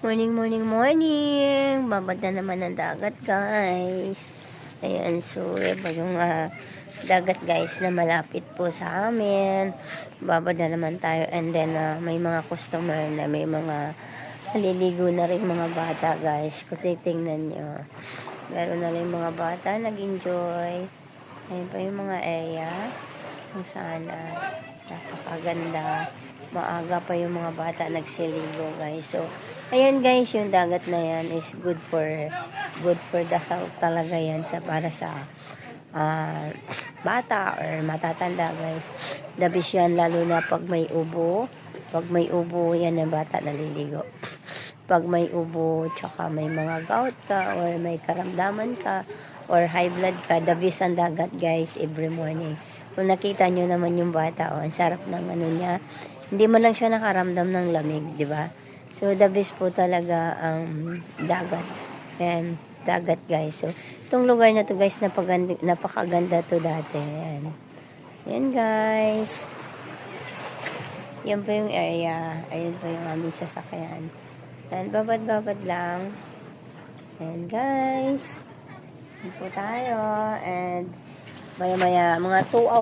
Morning, morning, morning. Babad na naman ang dagat, guys. Ayan, so, iba yung dagat, guys, na malapit po sa amin. Babad na naman tayo. And then, may mga customer na may mga naliligo na rin mga bata, guys. Kung titingnan nyo. Meron na rin mga bata nag-enjoy. Ayan pa yung mga area. Kung saan, napakaganda. Maaga pa yung mga bata nagsiligo, guys. So, ayan guys, yung dagat na yan is good for the health talaga yan para sa bata or matatanda, guys. The best yan, lalo na pag may ubo. Pag may ubo, yan ang bata naliligo. Pag may ubo, tsaka may mga gout ka or may karamdaman ka or high blood ka, the best ang dagat, guys, every morning. Kung nakita nyo naman yung bata, ang sarap ng ano niya. Hindi mo lang siya nakaramdam ng lamig, di ba? So, the best po talaga ang dagat. Ayan, dagat, guys. So, itong lugar na to, guys, napakaganda to dati. Ayan. Ayan, guys. Yan po yung area. Ayan po yung aming sasakyan. Ayan, babad-babad lang. Ayan, guys. Ayan po tayo. And, maya-maya, mga 2 hours.